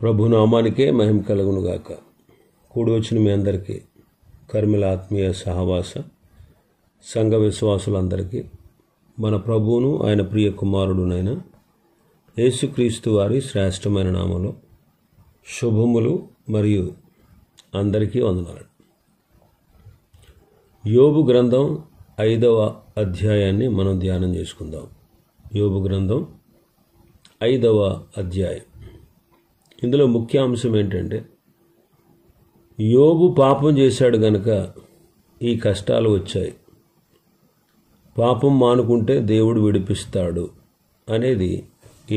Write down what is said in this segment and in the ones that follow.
ప్రభు నామానికే మహిమ కలుగునుగాక. కూడి వచ్చిన మీ అందరికీ కర్మిల ఆత్మీయ సహవాస సంఘ విశ్వాసులందరికీ మన ప్రభువును ఆయన ప్రియ కుమారుడునైన యేసుక్రీస్తు వారి శ్రేష్టమైన నామములో శుభములు మరియు అందరికీ వందనాలు. యోబు గ్రంథం 5వ అధ్యాయాన్ని మనం ధ్యానం చేసుకుందాం. యోబు గ్రంథం 5వ అధ్యాయం. ఇందులో ముఖ్య అంశం ఏంటంటే, యోబు పాపం చేశాడు గనుక ఈ కష్టాలు వచ్చాయి, పాపం మానుకుంటే దేవుడు విడిపిస్తాడు అనేది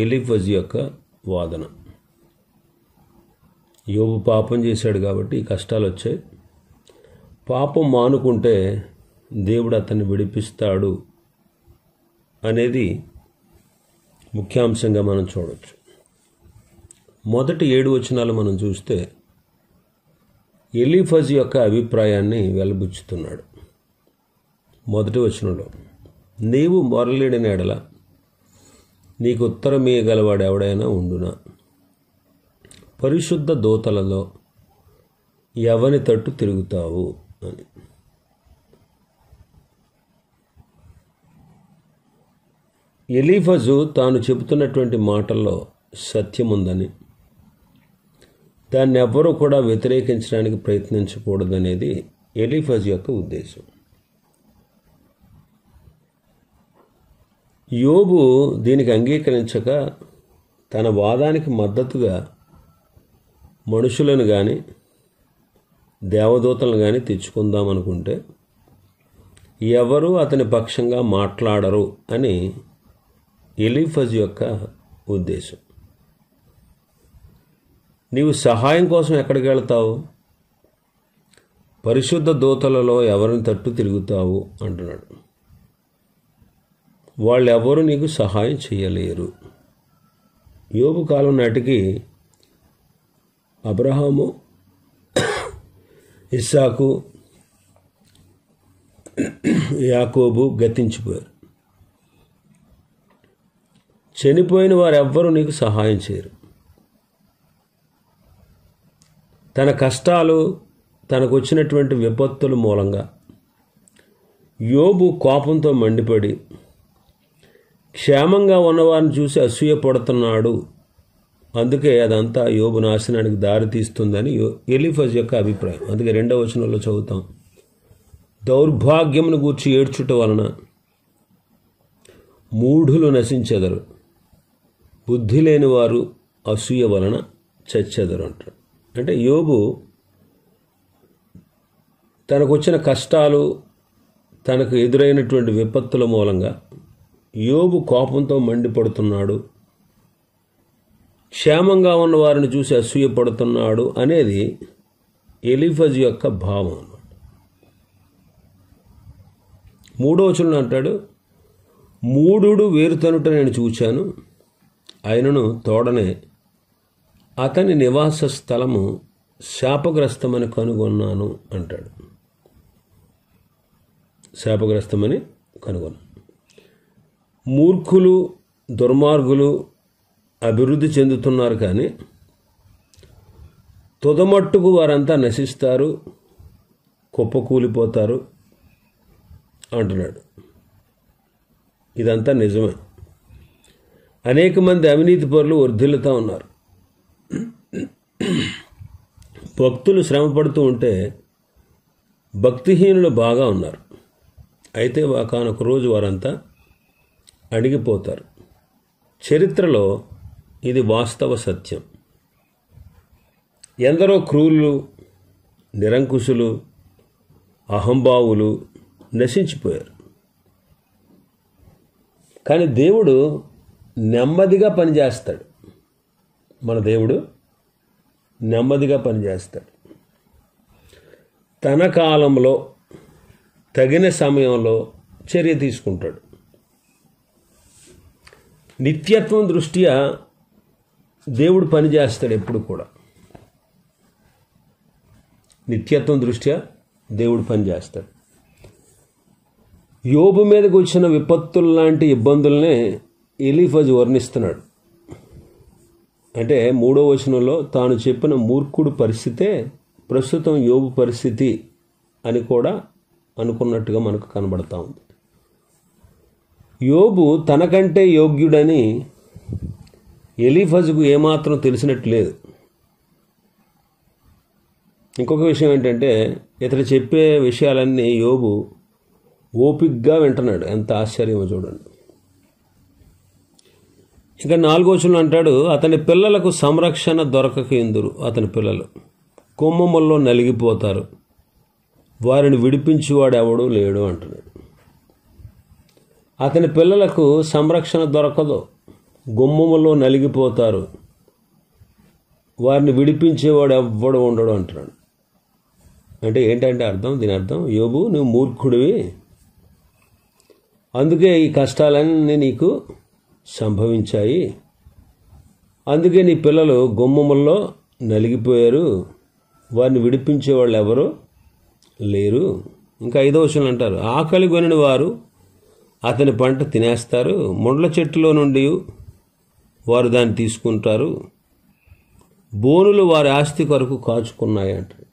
ఎలీఫజ్ యొక్క వాదన. యోబు పాపం చేశాడు కాబట్టి ఈ కష్టాలు వచ్చాయి, పాపం మానుకుంటే దేవుడు అతన్ని విడిపిస్తాడు అనేది ముఖ్యాంశంగా మనం చూడవచ్చు. మొదటి 7 వచనాలు మనం చూస్తే ఎలీఫజ్ యొక్క అభిప్రాయాన్ని వెలబుచ్చుతున్నాడు. మొదటి వచనంలో, నీవు మొరలిడిన ఎడల నీకు ఉత్తరమీయగలవాడు ఎవడైనా ఉండునా, పరిశుద్ధ దూతలలో ఎవని తట్టు తిరుగుతావు అని. ఎలీఫజు తాను చెబుతున్నటువంటి మాటల్లో సత్యముందని, దాన్ని ఎవ్వరూ కూడా వ్యతిరేకించడానికి ప్రయత్నించకూడదనేది ఎలీఫజ్ యొక్క ఉద్దేశం. యోబు దీనికి అంగీకరించక తన వాదానికి మద్దతుగా మనుషులను కానీ దేవదూతలను కానీ తెచ్చుకుందామనుకుంటే ఎవరు అతని పక్షంగా మాట్లాడరు అని ఎలీఫజ్ యొక్క ఉద్దేశం. నీవు సహాయం కోసం ఎక్కడికి వెళ్తావు, పరిశుద్ధ దూతలలో ఎవరిని తట్టు తిరుగుతావు అంటున్నాడు. వాళ్ళెవరూ నీకు సహాయం చేయలేరు. యోబు కాలం నాటికి అబ్రహాము, ఇస్సాకు, యాకోబు గతించిపోయారు. చనిపోయిన వారెవ్వరూ నీకు సహాయం చేయరు. తన కష్టాలు, తనకు వచ్చినటువంటి విపత్తుల మూలంగా యోబు కోపంతో మండిపడి క్షేమంగా ఉన్నవారిని చూసి అసూయపడుతున్నాడు, అందుకే అదంతా యోబు నాశనానికి దారితీస్తుందని ఎలీఫజ్ యొక్క అభిప్రాయం. అందుకే 2వ వచనంలో చదువుతాం, దౌర్భాగ్యమును గూర్చి ఏడ్చుట వలన మూఢులు నశించెదరు, బుద్ధి లేని వారు అసూయ వలన చచ్చెదరు అంటారు. అంటే యోబు తనకు వచ్చిన కష్టాలు, తనకు ఎదురైనటువంటి విపత్తుల మూలంగా యోబు కోపంతో మండిపడుతున్నాడు, క్షేమంగా ఉన్న వారిని చూసి అసూయపడుతున్నాడు అనేది ఎలీఫజ్ యొక్క భావం అన్నమాట. 3వ వచనంలో అంటాడు, మూఢుడు వేరుతనుట నేను చూచాను, ఆయనను తోడనే అతని నివాస స్థలము శాపగ్రస్తమని కనుగొన్నాను అంటాడు. శాపగ్రస్తమని కనుగొన్నాను. మూర్ఖులు, దుర్మార్గులు అభివృద్ధి చెందుతున్నారు, కానీ తుదమట్టుకు వారంతా నశిస్తారు, కుప్పకూలిపోతారు అంటున్నాడు. ఇదంతా నిజమే. అనేక మంది అవినీతి పరులు వర్ధిల్లుతూ ఉన్నారు. భక్తులు శ్రమపడుతూ ఉంటే భక్తిహీనులు బాగా ఉన్నారు. అయితే ఒకానొక రోజు వారంతా అణిగిపోతారు. చరిత్రలో ఇది వాస్తవ సత్యం. ఎందరో క్రూరులు, నిరంకుశులు, అహంభావులు నశించిపోయారు. కానీ దేవుడు నెమ్మదిగా పనిచేస్తాడు. మన దేవుడు నెమ్మదిగా పనిచేస్తాడు. తన కాలంలో తగిన సమయంలో చర్య తీసుకుంటాడు. నిత్యత్వం దృష్ట్యా దేవుడు పనిచేస్తాడు. ఎప్పుడు కూడా నిత్యత్వం దృష్ట్యా దేవుడు పనిచేస్తాడు. యోబు మీదకి వచ్చిన విపత్తులు లాంటి ఇబ్బందులనే ఎలీఫజ్ వర్ణిస్తున్నాడు. అంటే 3వ వచనంలో తాను చెప్పిన మూర్ఖుడు పరిస్థితే ప్రస్తుతం యోబు పరిస్థితి అని కూడా అనుకున్నట్టుగా మనకు కనబడతా ఉంది. యోబు తనకంటే యోగ్యుడని ఎలీఫజుకు ఏమాత్రం తెలిసినట్టు లేదు. ఇంకొక విషయం ఏంటంటే ఇతడు చెప్పే విషయాలన్నీ యోబు ఓపిగ్గా వింటున్నాడు. ఎంత ఆశ్చర్యమో చూడండి. ఇక 4వ వచనంలో అంటాడు, అతని పిల్లలకు సంరక్షణ దొరకక ఎందురు. అతని పిల్లలు కొమ్మముల్లో నలిగిపోతారు, వారిని విడిపించేవాడు ఎవడు లేడు అంటున్నాడు. అతని పిల్లలకు సంరక్షణ దొరకదు, గుమ్మములో నలిగిపోతారు, వారిని విడిపించేవాడు ఎవ్వడు ఉండడు అంటున్నాడు. అంటే ఏంటంటే అర్థం, దీని అర్థం యోబు నువ్వు మూర్ఖుడివి, అందుకే ఈ కష్టాలన్నీ నీకు సంభవించాయి, అందుకే నీ పిల్లలు గుమ్మముల్లో నలిగిపోయారు, వారిని విడిపించేవాళ్ళు ఎవరు లేరు. ఇంకా 5వ వచనంలో అంటారు, ఆకలి కొనిన వారు అతని పంట తినేస్తారు, ముండ్ల చెట్టులో నుండి వారు దాన్ని తీసుకుంటారు, బోనులు వారి ఆస్తి కొరకు కాచుకున్నాయి అంటారు.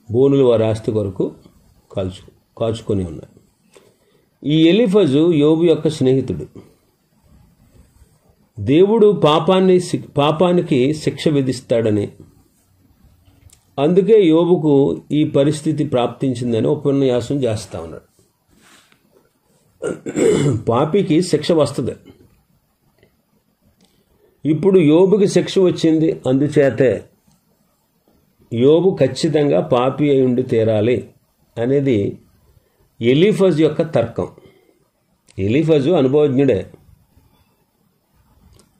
బోనులు వారి ఆస్తి కొరకు కాచుకొని ఉన్నాయి. ఈ ఎలీఫజు యోబు యొక్క స్నేహితుడు. దేవుడు పాపానికి శిక్ష విధిస్తాడని, అందుకే యోబుకు ఈ పరిస్థితి ప్రాప్తించిందని ఉపన్యాసం చేస్తా ఉన్నాడు. పాపికి శిక్ష వస్తుంది. ఇప్పుడు యోబుకి శిక్ష వచ్చింది, అందుచేతే యోబు ఖచ్చితంగా పాపి అయి ఉండి తీరాలి అనేది ఎలీఫజ్ యొక్క తర్కం. ఎలీఫజు అనుభవజ్ఞుడే.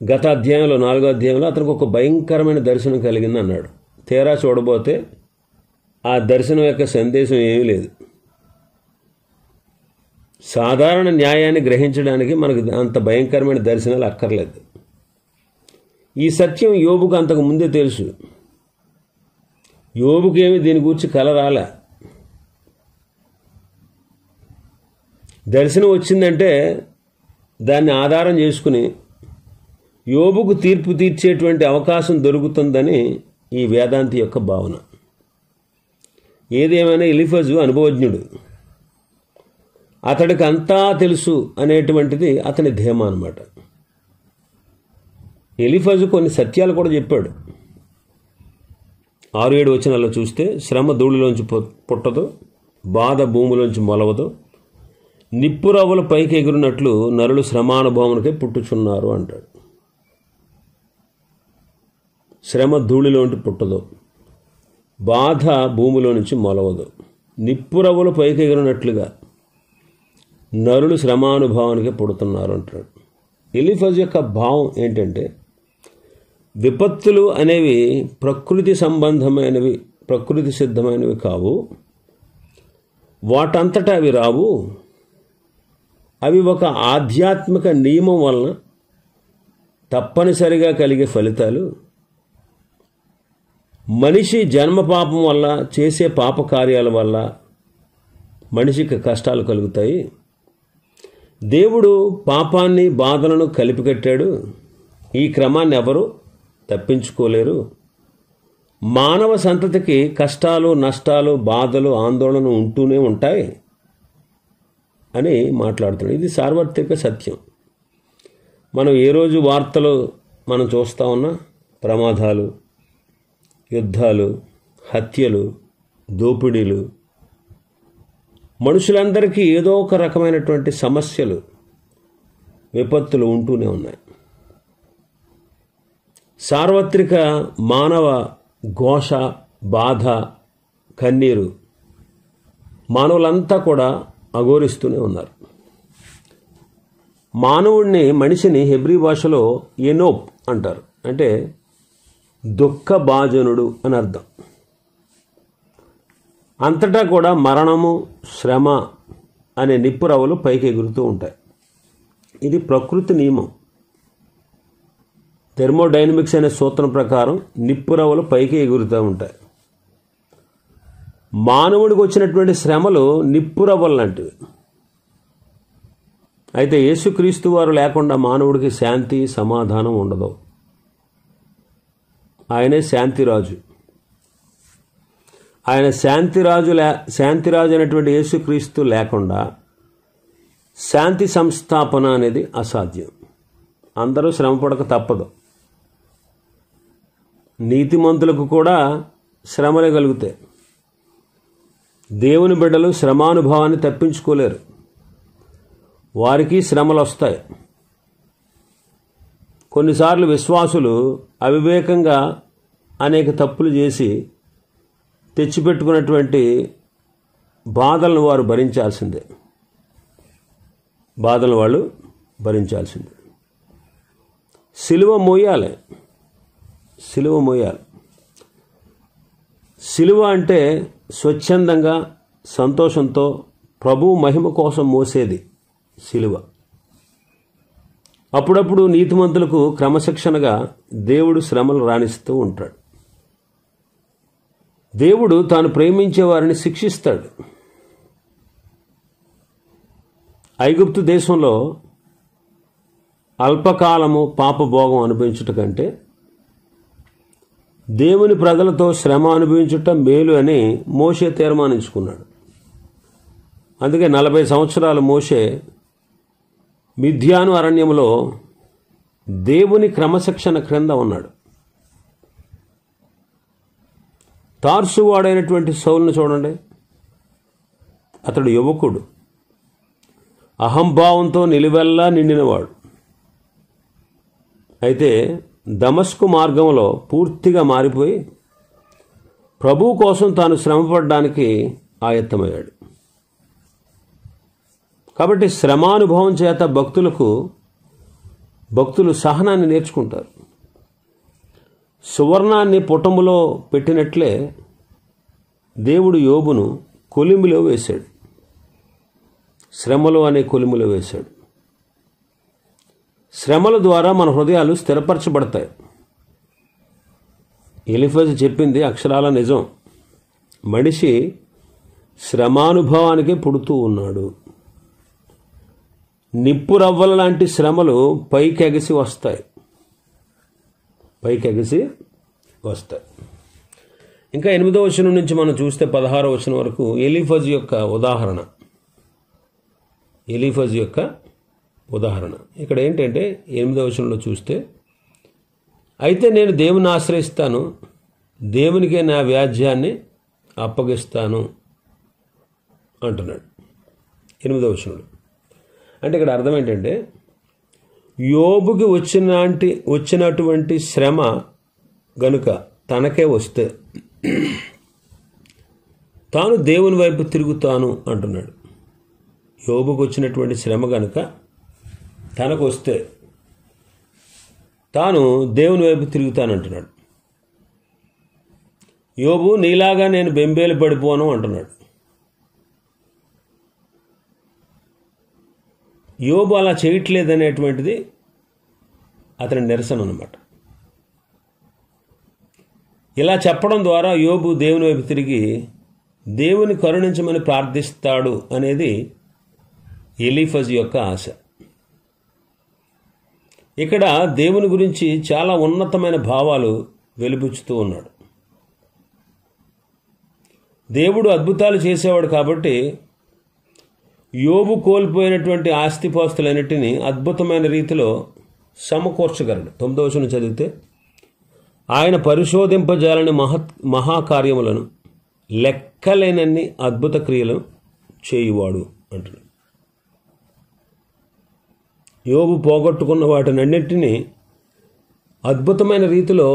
గత అధ్యాయంలో 4వ అధ్యాయంలో అతనికి ఒక భయంకరమైన దర్శనం కలిగింది అన్నాడు. తీరా చూడబోతే ఆ దర్శనం యొక్క సందేశం ఏమీ లేదు. సాధారణ న్యాయాన్ని గ్రహించడానికి మనకు అంత భయంకరమైన దర్శనాలు అక్కర్లేదు. ఈ సత్యం యోబుకు అంతకు ముందే తెలుసు. యోబుకేమి దీని గురించి కల రాలే. దర్శనం వచ్చిందంటే దాన్ని ఆధారం చేసుకుని యోబుకు తీర్పు తీర్చేటువంటి అవకాశం దొరుకుతుందని ఈ వేదాంతి యొక్క భావన. ఏదేమైనా ఎలీఫజు అనుభవజ్ఞుడు, అతడికి అంతా తెలుసు అనేటువంటిది అతని ధీమా అన్నమాట. ఎలీఫజు కొన్ని సత్యాలు కూడా చెప్పాడు. 6-7 వచనాల్లో చూస్తే, శ్రమ ధూళిలోంచి పుట్టదు, బాధ భూమిలోంచి మొలవదు, నిప్పురవ్వలు పైకి ఎగురునట్లు నరులు శ్రమానుభవమునకే పుట్టుచున్నారు అంటాడు. శ్రమ ధూళిలోంటి పుట్టదు, బాధ భూమిలో నుంచి మొలవదు, నిప్పురవ్వలు పైకి ఎగురునట్లుగా నరులు శ్రమానుభవానికి పుడుతున్నారు అంటాడు. ఎలీఫజ్ యొక్క భావం ఏంటంటే, విపత్తులు అనేవి ప్రకృతి సంబంధమైనవి, ప్రకృతి సిద్ధమైనవి కావు, వాటంతటా అవి రావు, అవి ఒక ఆధ్యాత్మిక నియమం వలన తప్పనిసరిగా కలిగే ఫలితాలు. మనిషి జన్మ పాపం వల్ల, చేసే పాప కార్యాల వల్ల మనిషికి కష్టాలు కలుగుతాయి. దేవుడు పాపాన్ని బాధలను కలిపికట్టాడు. ఈ క్రమాన్ని ఎవరు తప్పించుకోలేరు. మానవ సంతతికి కష్టాలు, నష్టాలు, బాధలు, ఆందోళన ఉంటూనే ఉంటాయి అని మాట్లాడుతున్నాడు. ఇది సార్వత్రిక సత్యం. మనం ఏ రోజు వార్తలు మనం చూస్తూ ఉన్నా ప్రమాదాలు, యుద్ధాలు, హత్యలు, దోపిడీలు, మనుషులందరికీ ఏదో ఒక రకమైనటువంటి సమస్యలు, విపత్తులు ఉంటూనే ఉన్నాయి. సార్వత్రిక మానవ ఘోష, బాధ, కన్నీరు మానవులంతా కూడా అఘోరిస్తూనే ఉన్నారు. మానవుడిని, మనిషిని హెబ్రీ భాషలో ఎనోప్ అంటారు. అంటే దుఃఖభాజనుడు అని అర్థం. అంతటా కూడా మరణము, శ్రమ అనే నిప్పురవ్వలు పైకి ఎగురుతూ ఉంటాయి. ఇది ప్రకృతి నియమం. థెర్మోడైనమిక్స్ అనే సూత్రం ప్రకారం నిప్పురవ్వలు పైకి ఎగురుతూ ఉంటాయి. మానవుడికి వచ్చినటువంటి శ్రమలు నిప్పురవ్వలు లాంటివి. అయితే యేసుక్రీస్తు వారు లేకుండా మానవుడికి శాంతి, సమాధానం ఉండదు. ఆయనే శాంతిరాజు. ఆయన శాంతిరాజు అనేటువంటి యేసుక్రీస్తు లేకుండా శాంతి సంస్థాపన అనేది అసాధ్యం. అందరూ శ్రమపడక తప్పదు. నీతిమంతులకు కూడా శ్రమలే కలుగుతాయి. దేవుని బిడ్డలు శ్రమానుభవాన్ని తప్పించుకోలేరు. వారికి శ్రమలు వస్తాయి. కొన్నిసార్లు విశ్వాసులు అవివేకంగా అనేక తప్పులు చేసి తెచ్చిపెట్టుకున్నటువంటి బాధలను వారు భరించాల్సిందే. బాధలను వాళ్ళు భరించాల్సిందే. సిలువ మోయాలి. సిలువ అంటే స్వచ్ఛందంగా సంతోషంతో ప్రభువు మహిమ కోసం మోసేది సిలువ. అప్పుడప్పుడు నీతిమంతులకు క్రమశిక్షణగా దేవుడు శ్రమలు రాణిస్తూ ఉంటాడు. దేవుడు తాను ప్రేమించే వారిని శిక్షిస్తాడు. ఐగుప్తు దేశంలో అల్పకాలము పాపభోగం అనుభవించుట కంటే దేవుని ప్రజలతో శ్రమ అనుభవించుట మేలు అని మోషే తీర్మానించుకున్నాడు. అందుకే 40 సంవత్సరాలు మోషే మిద్యాను అరణ్యంలో దేవుని క్రమశిక్షణ క్రింద ఉన్నాడు. తార్సువాడైనటువంటి సౌలును చూడండి. అతడు యువకుడు, అహంభావంతో నిలువెల్లా నిండినవాడు. అయితే దమస్కు మార్గంలో పూర్తిగా మారిపోయి ప్రభువు కోసం తాను శ్రమపడడానికి ఆయత్తమయ్యాడు. కాబట్టి శ్రమానుభవం చేత భక్తులు సహనాన్ని నేర్చుకుంటారు. సువర్ణాన్ని పుటములో పెట్టినట్లే దేవుడు యోబును కొలిమిలో వేశాడు. శ్రమలు అనే కొలిమిలో వేశాడు. శ్రమల ద్వారా మన హృదయాలు స్థిరపరచబడతాయి. ఎలీఫజు చెప్పింది అక్షరాల నిజం. మనిషి శ్రమానుభవానికి పుడుతూ ఉన్నాడు. నిప్పు రవ్వల లాంటి శ్రమలు పైకెగసి వస్తాయి. ఇంకా 8వ వచనం నుంచి మనం చూస్తే 16వ వచనం వరకు ఎలీఫజు యొక్క ఉదాహరణ. ఇక్కడ ఏంటంటే 8వ వచనంలో చూస్తే, అయితే నేను దేవుని ఆశ్రయిస్తాను, దేవునికే నా వ్యాజ్యాన్ని అప్పగిస్తాను అంటున్నాడు 8వ వచనంలో. అంటే ఇక్కడ అర్థం ఏంటంటే, యోబుకి వచ్చినటువంటి శ్రమ గనుక తనకే వస్తే తాను దేవుని వైపు తిరుగుతాను అంటున్నాడు. యోబుకు వచ్చినటువంటి శ్రమ గనుక తనకు వస్తే తాను దేవుని వైపు తిరుగుతానంటున్నాడు. యోబు నీలాగా నేను బెంబేలు పడిపోను అంటున్నాడు. యోబు అలా చేయట్లేదనేటువంటిది అతని నిరసన అన్నమాట. ఇలా చెప్పడం ద్వారా యోబు దేవుని వైపు తిరిగి దేవుని కరుణించమని ప్రార్థిస్తాడు అనేది ఎలీఫజు యొక్క ఆశ. ఇక్కడ దేవుని గురించి చాలా ఉన్నతమైన భావాలు వెలిబుచ్చుతూ ఉన్నాడు. దేవుడు అద్భుతాలు చేసేవాడు కాబట్టి యోబు కోల్పోయినటువంటి ఆస్తిపాస్తులన్నిటినీ అద్భుతమైన రీతిలో సమకూర్చగలడు. 9వ వచనం చదివితే, ఆయన పరిశోధింపజాలని మహాకార్యములను లెక్కలేనన్ని అద్భుత క్రియలను చేయువాడు అంటున్నాడు. యోబు పోగొట్టుకున్న వాటినన్నింటినీ అద్భుతమైన రీతిలో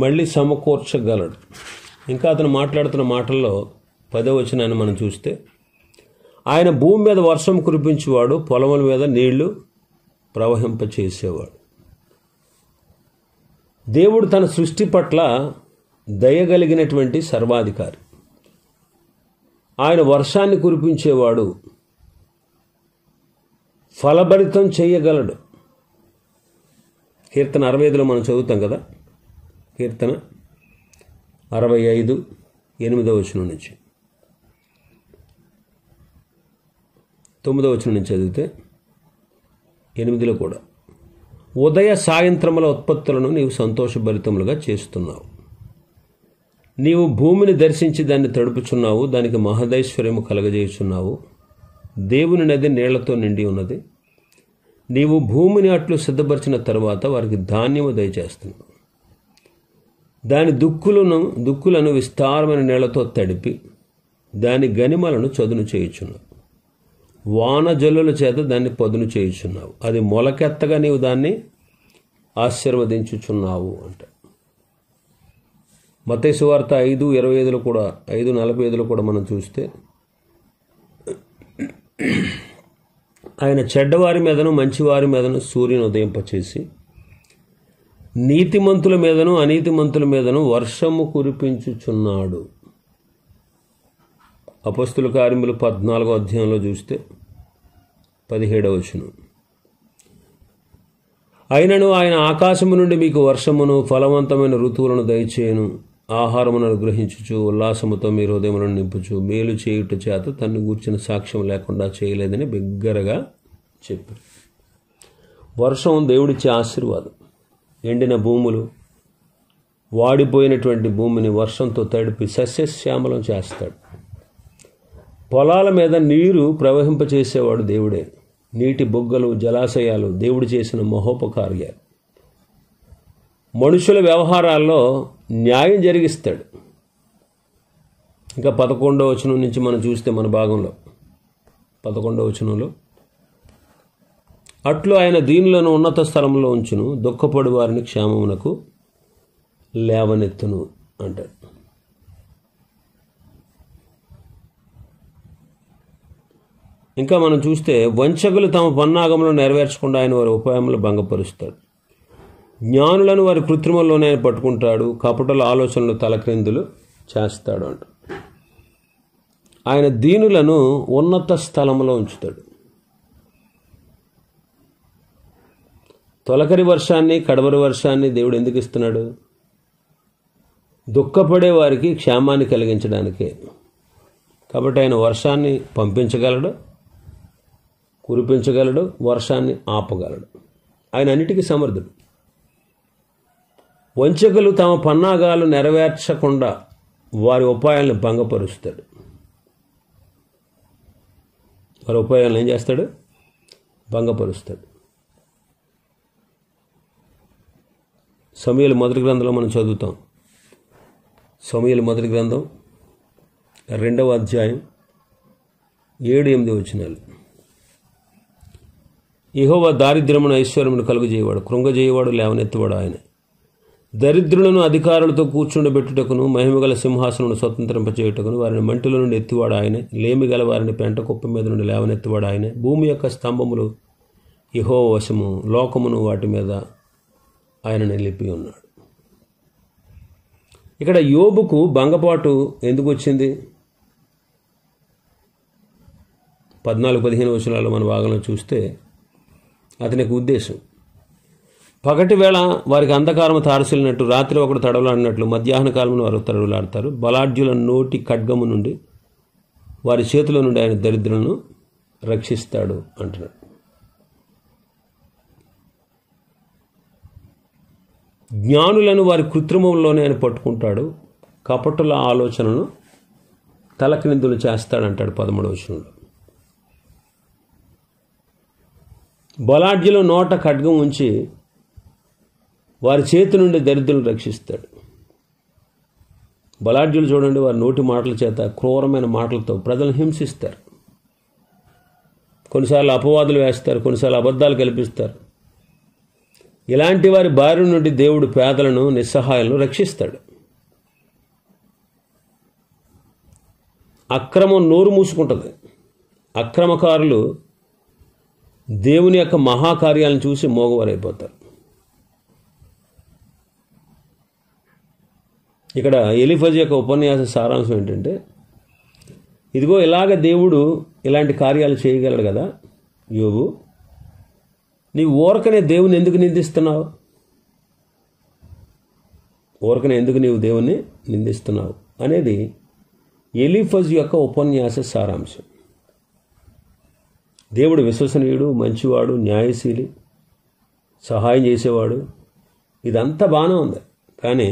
మళ్ళీ సమకూర్చగలడు. ఇంకా అతను మాట్లాడుతున్న మాటల్లో 10వ వచనాన్ని మనం చూస్తే, ఆయన భూమి మీద వర్షం కురిపించేవాడు, పొలముల మీద నీళ్లు ప్రవహింపచేసేవాడు. దేవుడు తన సృష్టి పట్ల దయగలిగినటువంటి సర్వాధికారి. ఆయన వర్షాన్ని కురిపించేవాడు, ఫలభరితం చేయగలడు. కీర్తన 65లో మనం చదువుతాం కదా. కీర్తన 65 8వ వచనం నుంచి 9వ వచనం నుంచి చదివితే 8లో కూడా, ఉదయ సాయంత్రముల ఉత్పత్తులను నీవు సంతోషభరితములుగా చేస్తున్నావు. నీవు భూమిని దర్శించి దాన్ని తడుపుచున్నావు, దానికి మహదైశ్వర్యము కలగజేయుచున్నావు. దేవుని నది నీళ్లతో నిండి ఉన్నది. నీవు భూమిని అట్లు సిద్ధపరిచిన తరువాత వారికి ధాన్యము దయచేస్తున్నావు. దాని దుక్కులను విస్తారమైన నీళ్లతో తడిపి దాని గనిమలను చదును చేయుచున్నావు. వాన జల్లుల చేత దాన్ని పదును చేయుచున్నావు. అది మొలకెత్తగా నీవు దాన్ని ఆశీర్వదించుచున్నావు అంట. మత్తయి సువార్త 5:25 కూడా 5:45 కూడా మనం చూస్తే, ఆయన చెడ్డవారి మీదను మంచివారి మీదను సూర్యుని ఉదయింపచేసి నీతిమంతుల మీదను అనీతిమంతుల మీదను వర్షము కురిపించుచున్నాడు. అపొస్తలుల కార్యములు 14వ అధ్యాయంలో చూస్తే 17వ వచనం, అయినను ఆయన ఆకాశము నుండి మీకు వర్షమును ఫలవంతమైన ఋతువులను దయచేయను, ఆహారమును అనుగ్రహించుచు ఉల్లాసముతో మీ హృదయములను నింపుచు మేలు చేయుట చేత తన్ను గూర్చిన సాక్ష్యం లేకుండా చేయలేదని బిగ్గరగా చెప్పారు. వర్షం దేవుడిచ్చే ఆశీర్వాదం. ఎండిన భూములు, వాడిపోయినటువంటి భూమిని వర్షంతో తడిపి సస్యశ్యామలం చేస్తాడు. పొలాల మీద నీరు ప్రవహింపచేసేవాడు దేవుడే. నీటి బొగ్గలు, జలాశయాలు దేవుడు చేసిన మహోపకార్యాలు. మనుషుల వ్యవహారాల్లో న్యాయం జరిగిస్తాడు. ఇంకా 11వ వచనం నుంచి మనం చూస్తే మన భాగంలో 11వ వచనంలో, అట్లు ఆయన దీనులను ఉన్నత స్థలంలో ఉంచును, దుఃఖపడు వారిని క్షేమమునకు లేవనెత్తును అంటాడు. ఇంకా మనం చూస్తే, వంచకులు తమ పన్నాగములను నెరవేర్చకుండా ఆయన వారి ఉపాయములు భంగపరుస్తాడు. జ్ఞానులను వారి కృత్రిమంలోనే ఆయన పట్టుకుంటాడు, కపటల ఆలోచనలు తలక్రిందులు చేస్తాడు అంట. ఆయన దీనులను ఉన్నత స్థలంలో ఉంచుతాడు. తొలకరి వర్షాన్ని, కడవరి వర్షాన్ని దేవుడు ఎందుకు ఇస్తున్నాడు? దుఃఖపడే వారికి క్షేమాన్ని కలిగించడానికే. కాబట్టి ఆయన వర్షాన్ని పంపించగలడు, కురిపించగలడు, వర్షాన్ని ఆపగలడు. ఆయన అన్నిటికీ సమర్థుడు. వంచకులు తమ పన్నాగాలు నెరవేర్చకుండా వారి ఉపాయాలను భంగపరుస్తాడు. వారి ఉపాయాలను ఏం చేస్తాడు? భంగపరుస్తాడు. సమూయేలు మొదటి గ్రంథంలో మనం చదువుతాం. సమూయేలు మొదటి గ్రంథం 2వ అధ్యాయం 7-8 వచనాలు. యెహోవా దారిద్ర్యమును ఐశ్వర్యమును కలుగజేయవాడు, కృంగజేయవాడు, లేవనెత్తువాడు ఆయనే. దరిద్రులను అధికారులతో కూర్చుండబెట్టుటకును, మహిమగల సింహాసనను స్వతంత్రింపచేయుటకును వారిని మంటిలో నుండి ఎత్తివాడు ఆయనే. లేమిగల వారిని పెంట కుప్ప మీద నుండి లేవనెత్తివాడు ఆయనే. భూమి యొక్క స్తంభములు యెహోవా వశము, లోకమును వాటి మీద ఆయన నిలిపి ఉన్నాడు. ఇక్కడ యోబుకు భంగపాటు ఎందుకు వచ్చింది? 14-15 వచనాల్లో మన భాగంలో చూస్తే అతనికి ఉద్దేశం, పగటి వేళ వారికి అంధకారము తారసిల్లినట్టు, రాత్రి ఒకడు తడవలాడినట్లు మధ్యాహ్న కాలమును వారు తడవలాడతారు. బలాఢ్యుల నోటి ఖడ్గము నుండి, వారి చేతిలో నుండి ఆయన దరిద్రులను రక్షిస్తాడు అంటున్నాడు. జ్ఞానులను వారి కృత్రిమంలోనే ఆయన పట్టుకుంటాడు, కపటుల ఆలోచనను తలక్రిందులు చేస్తాడంటాడు 13వ వచనంలో. బలాఢ్యుల నోట ఖడ్గం ఉంచి వారి చేతి నుండి దరిద్రులను రక్షిస్తాడు. బలాఢ్యులు చూడండి, వారి నోటి మాటల చేత, క్రూరమైన మాటలతో ప్రజలను హింసిస్తారు. కొన్నిసార్లు అపవాదులు వేస్తారు, కొన్నిసార్లు అబద్ధాలు కల్పిస్తారు. ఇలాంటి వారి బారి నుండి దేవుడు పేదలను, నిస్సహాయాలను రక్షిస్తాడు. అక్రమం నోరు మూసుకుంటుంది. అక్రమకారులు దేవుని యొక్క మహాకార్యాలను చూసి మోగవారైపోతారు. ఇక్కడ ఎలీఫజు యొక్క ఉపన్యాస సారాంశం ఏంటంటే, ఇదిగో ఇలాగ దేవుడు ఇలాంటి కార్యాలు చేయగలడు కదా యోబు, నీవు ఊరకనే దేవుని ఎందుకు నిందిస్తున్నావు? ఊరకనే ఎందుకు నీవు దేవుణ్ణి నిందిస్తున్నావు అనేది ఎలీఫజు యొక్క ఉపన్యాస సారాంశం. దేవుడు విశ్వసనీయుడు, మంచివాడు, న్యాయశీలి. సహాయం చేసేవాడు, ఇదంతా బాగానే ఉంది. కానీ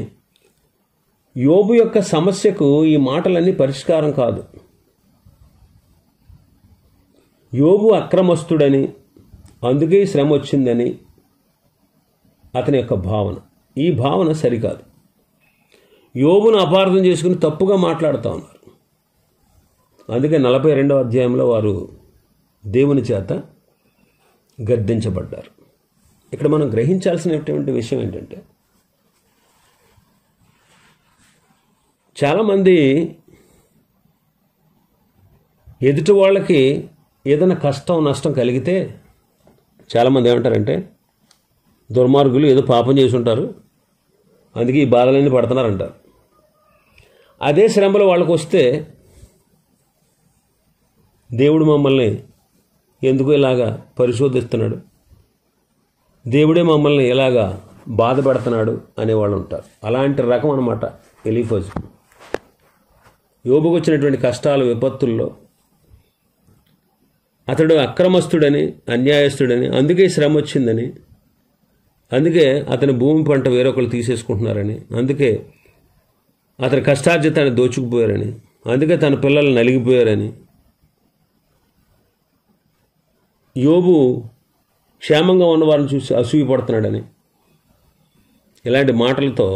యోబు యొక్క సమస్యకు ఈ మాటలన్నీ పరిష్కారం కాదు. యోబు అక్రమస్తుడని, అందుకే శ్రమ వచ్చిందని అతని యొక్క భావన. ఈ భావన సరికాదు. యోబును అపార్థం చేసుకుని తప్పుగా మాట్లాడుతూ ఉన్నారు. అందుకే 42వ అధ్యాయంలో వారు దేవుని చేత గద్దించబడ్డారు. ఇక్కడ మనం గ్రహించాల్సినటువంటి విషయం ఏంటంటే, చాలామంది ఎదుటి వాళ్ళకి ఏదైనా కష్టం నష్టం కలిగితే చాలామంది ఏమంటారంటే, దుర్మార్గులు ఏదో పాపం చేసి ఉంటారు, అందుకే ఈ బాధలన్నీ పడుతున్నారంటారు. అదే శ్రమలు వాళ్ళకు వస్తే దేవుడు మమ్మల్ని ఎందుకు ఇలాగా పరిశోధిస్తున్నాడు, దేవుడే మమ్మల్ని ఇలాగా బాధ పెడుతున్నాడు అనేవాళ్ళు ఉంటారు. అలాంటి రకం అన్నమాట ఎలీఫజు. యోబుకు వచ్చినటువంటి కష్టాలు విపత్తుల్లో అతడు అక్రమస్తుడని, అన్యాయస్తుడని, అందుకే శ్రమ వచ్చిందని, అందుకే అతని భూమి పంట వేరొకరు తీసేసుకుంటున్నారని, అందుకే అతని కష్టార్జితాన్ని దోచుకుపోయారని, అందుకే తన పిల్లలు నలిగిపోయారని, యోబు క్షేమంగా ఉన్నవారిని చూసి అసూయపడుతున్నాడని, ఇలాంటి మాటలతో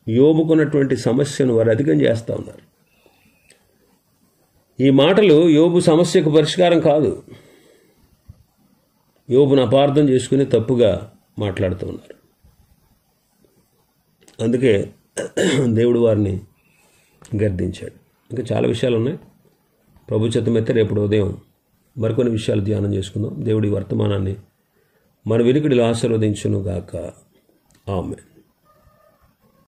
యోబుకున్నటువంటి సమస్యను వారు అధికం చేస్తూ ఉన్నారు. ఈ మాటలు యోబు సమస్యకు పరిష్కారం కాదు. యోబును అపార్థం చేసుకుని తప్పుగా మాట్లాడుతూ ఉన్నారు. అందుకే దేవుడు వారిని గర్దించాడు. ఇంకా చాలా విషయాలు ఉన్నాయి. ప్రభు చిత్తమైతే రేపు ఉదయం మరికొన్ని విషయాలు ధ్యానం చేసుకుందాం. దేవుడి వర్తమానాన్ని మన వినికిడిలో ఆశీర్వదించును గాక. ఆమేన్.